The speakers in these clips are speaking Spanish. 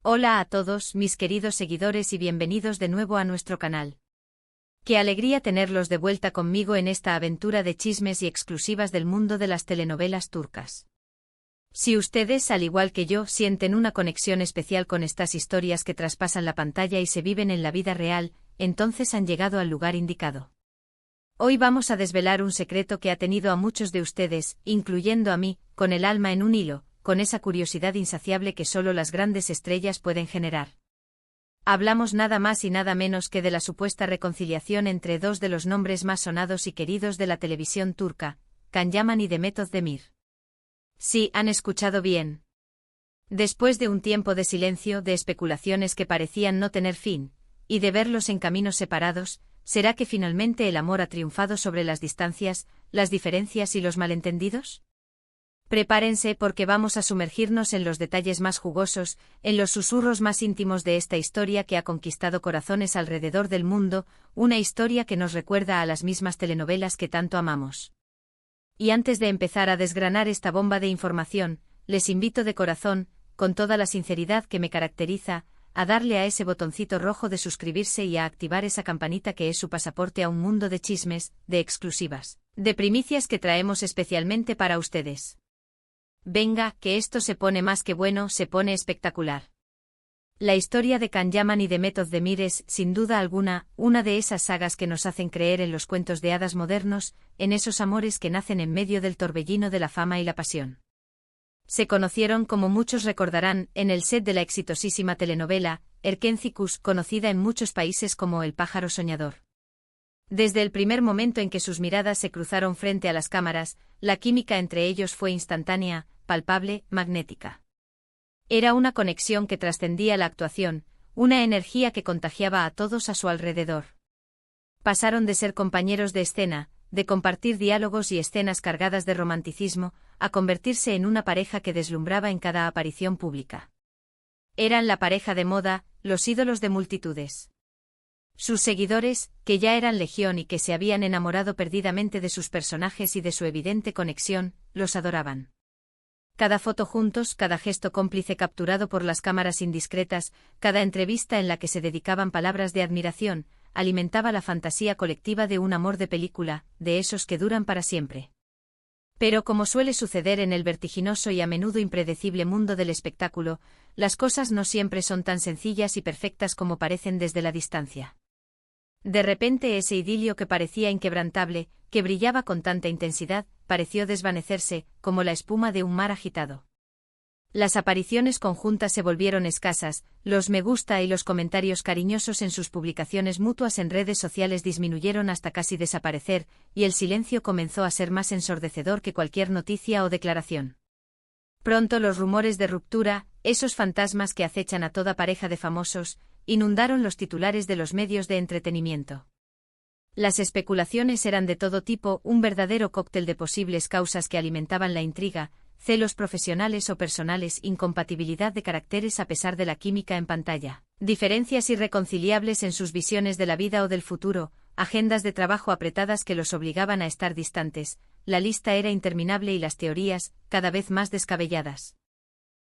Hola a todos, mis queridos seguidores y bienvenidos de nuevo a nuestro canal. Qué alegría tenerlos de vuelta conmigo en esta aventura de chismes y exclusivas del mundo de las telenovelas turcas. Si ustedes, al igual que yo, sienten una conexión especial con estas historias que traspasan la pantalla y se viven en la vida real, entonces han llegado al lugar indicado. Hoy vamos a desvelar un secreto que ha tenido a muchos de ustedes, incluyendo a mí, con el alma en un hilo, con esa curiosidad insaciable que solo las grandes estrellas pueden generar. Hablamos nada más y nada menos que de la supuesta reconciliación entre dos de los nombres más sonados y queridos de la televisión turca, Can Yaman y Demet Özdemir. Sí, han escuchado bien. Después de un tiempo de silencio, de especulaciones que parecían no tener fin, y de verlos en caminos separados, ¿será que finalmente el amor ha triunfado sobre las distancias, las diferencias y los malentendidos? Prepárense porque vamos a sumergirnos en los detalles más jugosos, en los susurros más íntimos de esta historia que ha conquistado corazones alrededor del mundo, una historia que nos recuerda a las mismas telenovelas que tanto amamos. Y antes de empezar a desgranar esta bomba de información, les invito de corazón, con toda la sinceridad que me caracteriza, a darle a ese botoncito rojo de suscribirse y a activar esa campanita que es su pasaporte a un mundo de chismes, de exclusivas, de primicias que traemos especialmente para ustedes. Venga, que esto se pone más que bueno, se pone espectacular. La historia de Can Yaman y Demet Özdemir es, sin duda alguna, una de esas sagas que nos hacen creer en los cuentos de hadas modernos, en esos amores que nacen en medio del torbellino de la fama y la pasión. Se conocieron, como muchos recordarán, en el set de la exitosísima telenovela, Erkenci-Kuş, conocida en muchos países como El pájaro soñador. Desde el primer momento en que sus miradas se cruzaron frente a las cámaras, la química entre ellos fue instantánea, palpable, magnética. Era una conexión que trascendía la actuación, una energía que contagiaba a todos a su alrededor. Pasaron de ser compañeros de escena, de compartir diálogos y escenas cargadas de romanticismo, a convertirse en una pareja que deslumbraba en cada aparición pública. Eran la pareja de moda, los ídolos de multitudes. Sus seguidores, que ya eran legión y que se habían enamorado perdidamente de sus personajes y de su evidente conexión, los adoraban. Cada foto juntos, cada gesto cómplice capturado por las cámaras indiscretas, cada entrevista en la que se dedicaban palabras de admiración, alimentaba la fantasía colectiva de un amor de película, de esos que duran para siempre. Pero como suele suceder en el vertiginoso y a menudo impredecible mundo del espectáculo, las cosas no siempre son tan sencillas y perfectas como parecen desde la distancia. De repente ese idilio que parecía inquebrantable, que brillaba con tanta intensidad, pareció desvanecerse, como la espuma de un mar agitado. Las apariciones conjuntas se volvieron escasas, los me gusta y los comentarios cariñosos en sus publicaciones mutuas en redes sociales disminuyeron hasta casi desaparecer, y el silencio comenzó a ser más ensordecedor que cualquier noticia o declaración. Pronto los rumores de ruptura, esos fantasmas que acechan a toda pareja de famosos, inundaron los titulares de los medios de entretenimiento. Las especulaciones eran de todo tipo, un verdadero cóctel de posibles causas que alimentaban la intriga, celos profesionales o personales, incompatibilidad de caracteres a pesar de la química en pantalla, diferencias irreconciliables en sus visiones de la vida o del futuro, agendas de trabajo apretadas que los obligaban a estar distantes, la lista era interminable y las teorías, cada vez más descabelladas.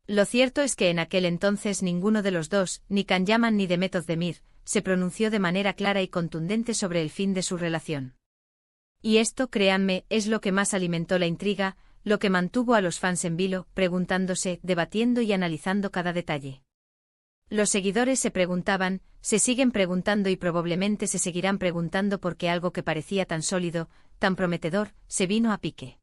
Lo cierto es que en aquel entonces ninguno de los dos, ni Can Yaman ni Demet Özdemir, se pronunció de manera clara y contundente sobre el fin de su relación. Y esto, créanme, es lo que más alimentó la intriga, lo que mantuvo a los fans en vilo, preguntándose, debatiendo y analizando cada detalle. Los seguidores se preguntaban, se siguen preguntando y probablemente se seguirán preguntando porque algo que parecía tan sólido, tan prometedor, se vino a pique.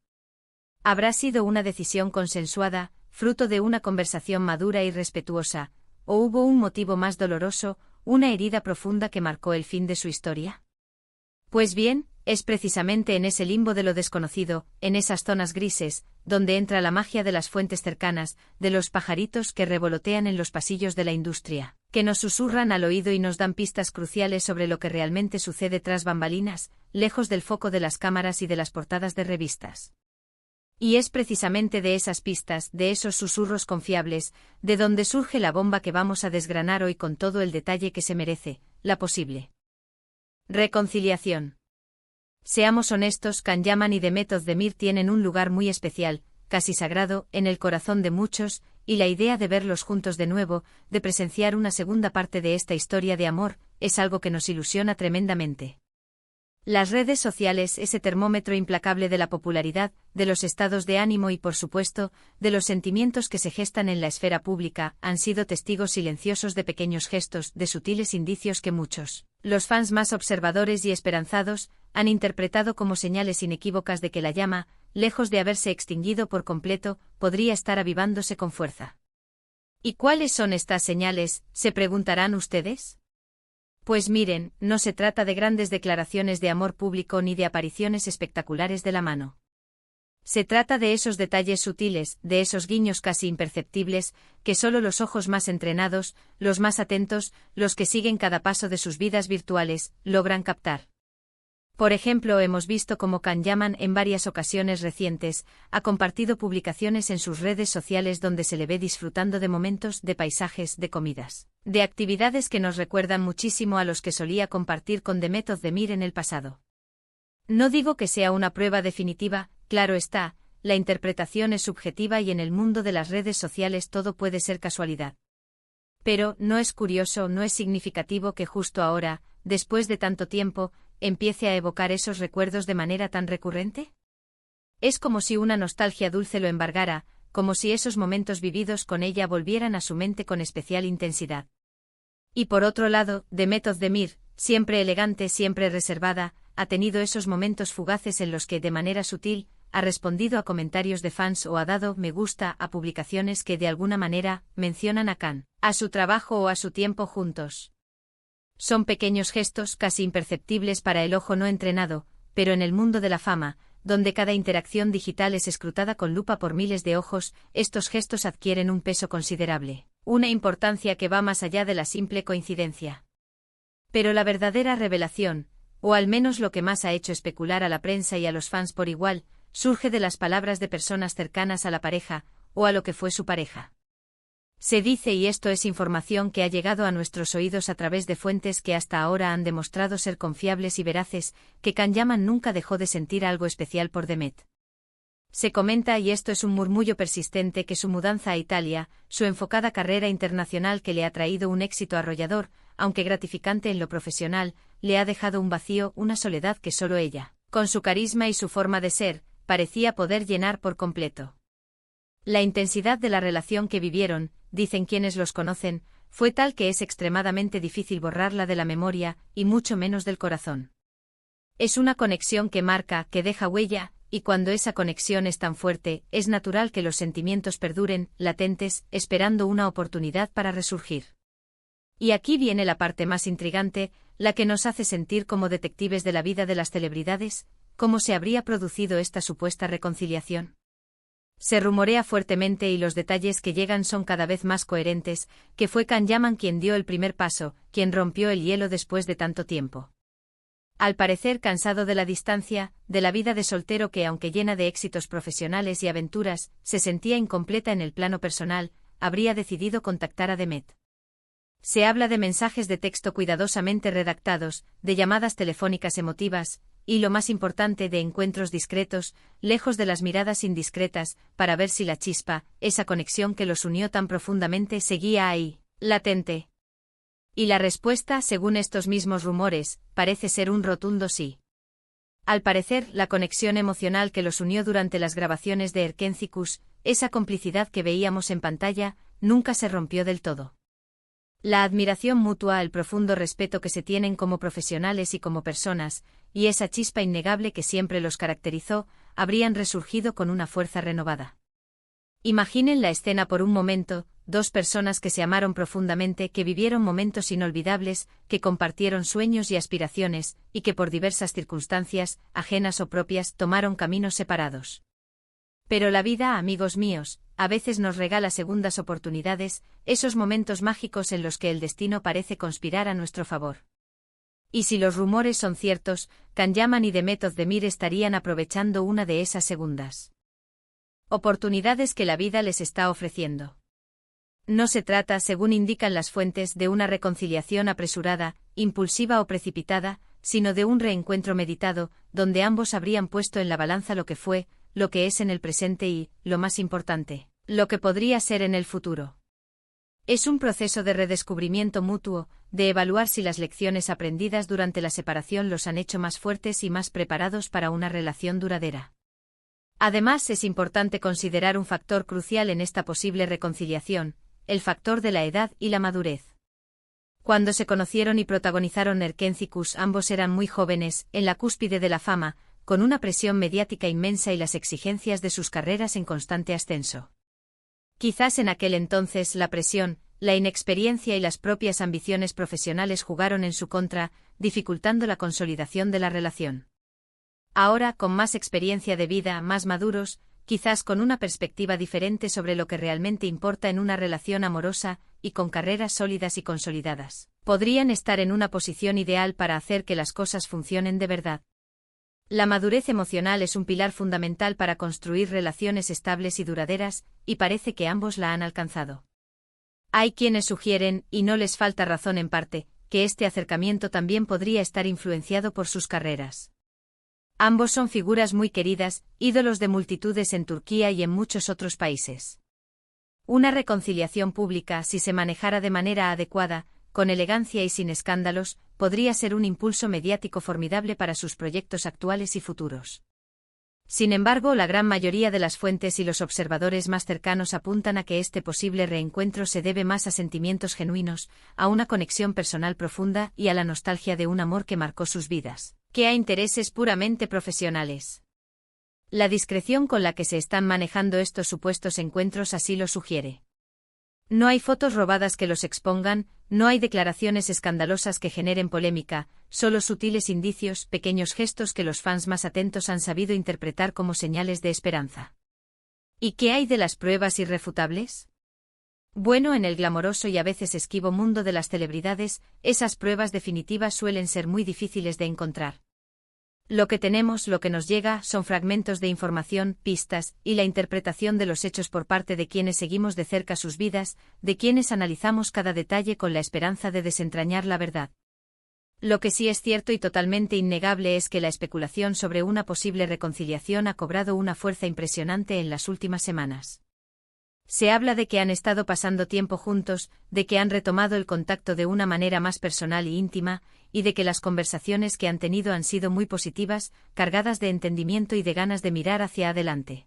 ¿Habrá sido una decisión consensuada, fruto de una conversación madura y respetuosa, o hubo un motivo más doloroso, una herida profunda que marcó el fin de su historia? Pues bien, es precisamente en ese limbo de lo desconocido, en esas zonas grises, donde entra la magia de las fuentes cercanas, de los pajaritos que revolotean en los pasillos de la industria, que nos susurran al oído y nos dan pistas cruciales sobre lo que realmente sucede tras bambalinas, lejos del foco de las cámaras y de las portadas de revistas. Y es precisamente de esas pistas, de esos susurros confiables, de donde surge la bomba que vamos a desgranar hoy con todo el detalle que se merece, la posible reconciliación. Seamos honestos, Can Yaman y Demet Özdemir tienen un lugar muy especial, casi sagrado, en el corazón de muchos, y la idea de verlos juntos de nuevo, de presenciar una segunda parte de esta historia de amor, es algo que nos ilusiona tremendamente. Las redes sociales, ese termómetro implacable de la popularidad, de los estados de ánimo y, por supuesto, de los sentimientos que se gestan en la esfera pública, han sido testigos silenciosos de pequeños gestos, de sutiles indicios que muchos, los fans más observadores y esperanzados, han interpretado como señales inequívocas de que la llama, lejos de haberse extinguido por completo, podría estar avivándose con fuerza. ¿Y cuáles son estas señales?, se preguntarán ustedes. Pues miren, no se trata de grandes declaraciones de amor público ni de apariciones espectaculares de la mano. Se trata de esos detalles sutiles, de esos guiños casi imperceptibles, que solo los ojos más entrenados, los más atentos, los que siguen cada paso de sus vidas virtuales, logran captar. Por ejemplo, hemos visto cómo Can Yaman en varias ocasiones recientes ha compartido publicaciones en sus redes sociales donde se le ve disfrutando de momentos, de paisajes, de comidas, de actividades que nos recuerdan muchísimo a los que solía compartir con Demet Özdemir en el pasado. No digo que sea una prueba definitiva, claro está, la interpretación es subjetiva y en el mundo de las redes sociales todo puede ser casualidad. Pero, ¿no es curioso, no es significativo que justo ahora, después de tanto tiempo, empiece a evocar esos recuerdos de manera tan recurrente? Es como si una nostalgia dulce lo embargara, como si esos momentos vividos con ella volvieran a su mente con especial intensidad. Y por otro lado, Demet Özdemir, siempre elegante, siempre reservada, ha tenido esos momentos fugaces en los que, de manera sutil, ha respondido a comentarios de fans o ha dado me gusta a publicaciones que de alguna manera mencionan a Can, a su trabajo o a su tiempo juntos. Son pequeños gestos casi imperceptibles para el ojo no entrenado, pero en el mundo de la fama, donde cada interacción digital es escrutada con lupa por miles de ojos, estos gestos adquieren un peso considerable, una importancia que va más allá de la simple coincidencia. Pero la verdadera revelación, o al menos lo que más ha hecho especular a la prensa y a los fans por igual, surge de las palabras de personas cercanas a la pareja, o a lo que fue su pareja. Se dice, y esto es información que ha llegado a nuestros oídos a través de fuentes que hasta ahora han demostrado ser confiables y veraces, que Can Yaman nunca dejó de sentir algo especial por Demet. Se comenta, y esto es un murmullo persistente, que su mudanza a Italia, su enfocada carrera internacional que le ha traído un éxito arrollador, aunque gratificante en lo profesional, le ha dejado un vacío, una soledad que solo ella, con su carisma y su forma de ser, parecía poder llenar por completo. La intensidad de la relación que vivieron, dicen quienes los conocen, fue tal que es extremadamente difícil borrarla de la memoria, y mucho menos del corazón. Es una conexión que marca, que deja huella, y cuando esa conexión es tan fuerte, es natural que los sentimientos perduren, latentes, esperando una oportunidad para resurgir. Y aquí viene la parte más intrigante, la que nos hace sentir como detectives de la vida de las celebridades, ¿cómo se habría producido esta supuesta reconciliación? Se rumorea fuertemente y los detalles que llegan son cada vez más coherentes, que fue Can Yaman quien dio el primer paso, quien rompió el hielo después de tanto tiempo. Al parecer cansado de la distancia, de la vida de soltero que aunque llena de éxitos profesionales y aventuras, se sentía incompleta en el plano personal, habría decidido contactar a Demet. Se habla de mensajes de texto cuidadosamente redactados, de llamadas telefónicas emotivas, y lo más importante de encuentros discretos, lejos de las miradas indiscretas, para ver si la chispa, esa conexión que los unió tan profundamente seguía ahí, latente. Y la respuesta, según estos mismos rumores, parece ser un rotundo sí. Al parecer, la conexión emocional que los unió durante las grabaciones de Erkencikus, esa complicidad que veíamos en pantalla, nunca se rompió del todo. La admiración mutua, el profundo respeto que se tienen como profesionales y como personas, y esa chispa innegable que siempre los caracterizó, habrían resurgido con una fuerza renovada. Imaginen la escena por un momento, dos personas que se amaron profundamente, que vivieron momentos inolvidables, que compartieron sueños y aspiraciones, y que por diversas circunstancias, ajenas o propias, tomaron caminos separados. Pero la vida, amigos míos, a veces nos regala segundas oportunidades, esos momentos mágicos en los que el destino parece conspirar a nuestro favor. Y si los rumores son ciertos, Can Yaman y Demet Özdemir estarían aprovechando una de esas segundas oportunidades que la vida les está ofreciendo. No se trata, según indican las fuentes, de una reconciliación apresurada, impulsiva o precipitada, sino de un reencuentro meditado, donde ambos habrían puesto en la balanza lo que fue, lo que es en el presente y, lo más importante, lo que podría ser en el futuro. Es un proceso de redescubrimiento mutuo, de evaluar si las lecciones aprendidas durante la separación los han hecho más fuertes y más preparados para una relación duradera. Además, es importante considerar un factor crucial en esta posible reconciliación, el factor de la edad y la madurez. Cuando se conocieron y protagonizaron Erkendzicus, ambos eran muy jóvenes, en la cúspide de la fama, con una presión mediática inmensa y las exigencias de sus carreras en constante ascenso. Quizás en aquel entonces la presión, la inexperiencia y las propias ambiciones profesionales jugaron en su contra, dificultando la consolidación de la relación. Ahora, con más experiencia de vida, más maduros, quizás con una perspectiva diferente sobre lo que realmente importa en una relación amorosa, y con carreras sólidas y consolidadas, podrían estar en una posición ideal para hacer que las cosas funcionen de verdad. La madurez emocional es un pilar fundamental para construir relaciones estables y duraderas, y parece que ambos la han alcanzado. Hay quienes sugieren, y no les falta razón en parte, que este acercamiento también podría estar influenciado por sus carreras. Ambos son figuras muy queridas, ídolos de multitudes en Turquía y en muchos otros países. Una reconciliación pública, si se manejara de manera adecuada, con elegancia y sin escándalos, podría ser un impulso mediático formidable para sus proyectos actuales y futuros. Sin embargo, la gran mayoría de las fuentes y los observadores más cercanos apuntan a que este posible reencuentro se debe más a sentimientos genuinos, a una conexión personal profunda y a la nostalgia de un amor que marcó sus vidas, que a intereses puramente profesionales. La discreción con la que se están manejando estos supuestos encuentros así lo sugiere. No hay fotos robadas que los expongan, no hay declaraciones escandalosas que generen polémica, solo sutiles indicios, pequeños gestos que los fans más atentos han sabido interpretar como señales de esperanza. ¿Y qué hay de las pruebas irrefutables? Bueno, en el glamoroso y a veces esquivo mundo de las celebridades, esas pruebas definitivas suelen ser muy difíciles de encontrar. Lo que tenemos, lo que nos llega, son fragmentos de información, pistas, y la interpretación de los hechos por parte de quienes seguimos de cerca sus vidas, de quienes analizamos cada detalle con la esperanza de desentrañar la verdad. Lo que sí es cierto y totalmente innegable es que la especulación sobre una posible reconciliación ha cobrado una fuerza impresionante en las últimas semanas. Se habla de que han estado pasando tiempo juntos, de que han retomado el contacto de una manera más personal y íntima, y de que las conversaciones que han tenido han sido muy positivas, cargadas de entendimiento y de ganas de mirar hacia adelante.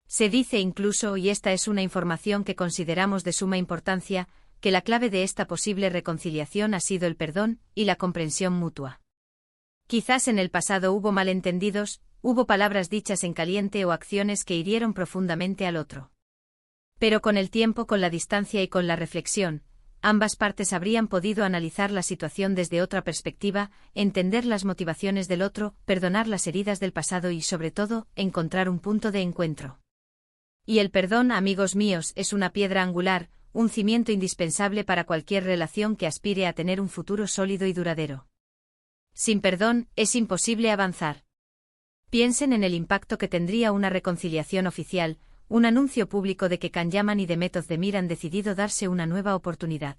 Se dice incluso, y esta es una información que consideramos de suma importancia, que la clave de esta posible reconciliación ha sido el perdón y la comprensión mutua. Quizás en el pasado hubo malentendidos, hubo palabras dichas en caliente o acciones que hirieron profundamente al otro. Pero con el tiempo, con la distancia y con la reflexión, ambas partes habrían podido analizar la situación desde otra perspectiva, entender las motivaciones del otro, perdonar las heridas del pasado y, sobre todo, encontrar un punto de encuentro. Y el perdón, amigos míos, es una piedra angular, un cimiento indispensable para cualquier relación que aspire a tener un futuro sólido y duradero. Sin perdón, es imposible avanzar. Piensen en el impacto que tendría una reconciliación oficial, un anuncio público de que Can Yaman y Demet Özdemir han decidido darse una nueva oportunidad.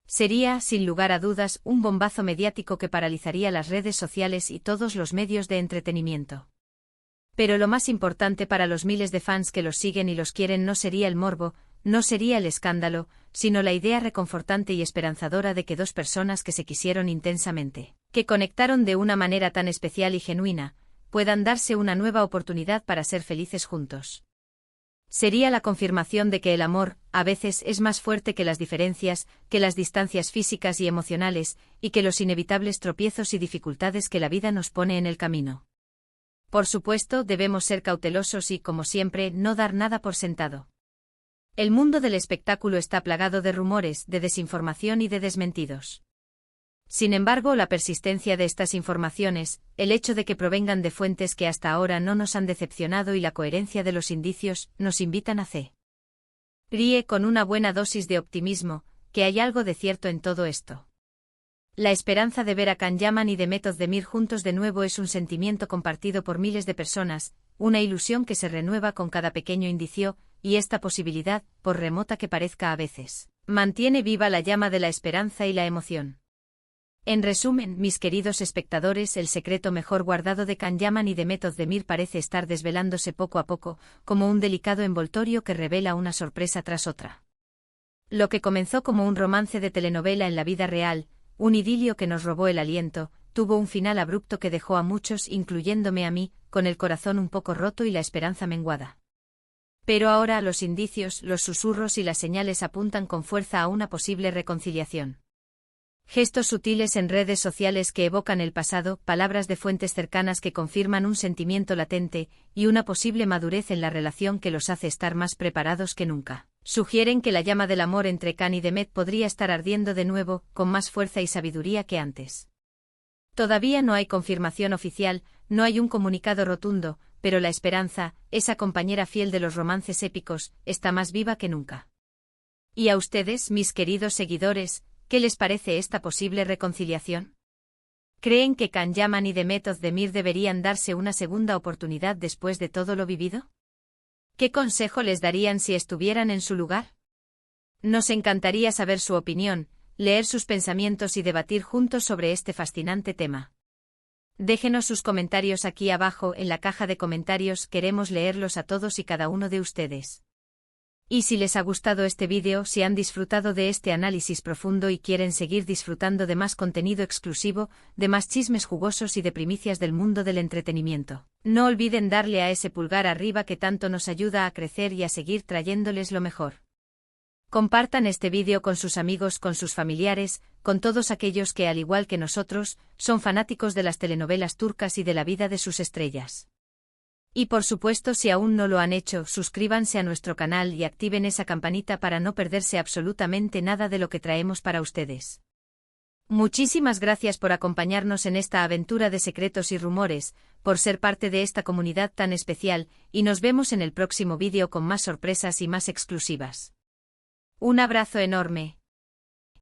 Sería, sin lugar a dudas, un bombazo mediático que paralizaría las redes sociales y todos los medios de entretenimiento. Pero lo más importante para los miles de fans que los siguen y los quieren no sería el morbo, no sería el escándalo, sino la idea reconfortante y esperanzadora de que dos personas que se quisieron intensamente, que conectaron de una manera tan especial y genuina, puedan darse una nueva oportunidad para ser felices juntos. Sería la confirmación de que el amor, a veces, es más fuerte que las diferencias, que las distancias físicas y emocionales, y que los inevitables tropiezos y dificultades que la vida nos pone en el camino. Por supuesto, debemos ser cautelosos y, como siempre, no dar nada por sentado. El mundo del espectáculo está plagado de rumores, de desinformación y de desmentidos. Sin embargo, la persistencia de estas informaciones, el hecho de que provengan de fuentes que hasta ahora no nos han decepcionado y la coherencia de los indicios, nos invitan a creer con una buena dosis de optimismo, que hay algo de cierto en todo esto. La esperanza de ver a Can Yaman y Demet Özdemir juntos de nuevo es un sentimiento compartido por miles de personas, una ilusión que se renueva con cada pequeño indicio, y esta posibilidad, por remota que parezca a veces, mantiene viva la llama de la esperanza y la emoción. En resumen, mis queridos espectadores, el secreto mejor guardado de Can Yaman y de Method Demir parece estar desvelándose poco a poco, como un delicado envoltorio que revela una sorpresa tras otra. Lo que comenzó como un romance de telenovela en la vida real, un idilio que nos robó el aliento, tuvo un final abrupto que dejó a muchos, incluyéndome a mí, con el corazón un poco roto y la esperanza menguada. Pero ahora los indicios, los susurros y las señales apuntan con fuerza a una posible reconciliación. Gestos sutiles en redes sociales que evocan el pasado, palabras de fuentes cercanas que confirman un sentimiento latente, y una posible madurez en la relación que los hace estar más preparados que nunca. Sugieren que la llama del amor entre Can y Demet podría estar ardiendo de nuevo, con más fuerza y sabiduría que antes. Todavía no hay confirmación oficial, no hay un comunicado rotundo, pero la esperanza, esa compañera fiel de los romances épicos, está más viva que nunca. ¿Y a ustedes, mis queridos seguidores, qué les parece esta posible reconciliación? ¿Creen que Can Yaman y Method Demir deberían darse una segunda oportunidad después de todo lo vivido? ¿Qué consejo les darían si estuvieran en su lugar? Nos encantaría saber su opinión, leer sus pensamientos y debatir juntos sobre este fascinante tema. Déjenos sus comentarios aquí abajo en la caja de comentarios, queremos leerlos a todos y cada uno de ustedes. Y si les ha gustado este vídeo, si han disfrutado de este análisis profundo y quieren seguir disfrutando de más contenido exclusivo, de más chismes jugosos y de primicias del mundo del entretenimiento, no olviden darle a ese pulgar arriba que tanto nos ayuda a crecer y a seguir trayéndoles lo mejor. Compartan este vídeo con sus amigos, con sus familiares, con todos aquellos que, al igual que nosotros, son fanáticos de las telenovelas turcas y de la vida de sus estrellas. Y por supuesto, si aún no lo han hecho, suscríbanse a nuestro canal y activen esa campanita para no perderse absolutamente nada de lo que traemos para ustedes. Muchísimas gracias por acompañarnos en esta aventura de secretos y rumores, por ser parte de esta comunidad tan especial, y nos vemos en el próximo vídeo con más sorpresas y más exclusivas. Un abrazo enorme.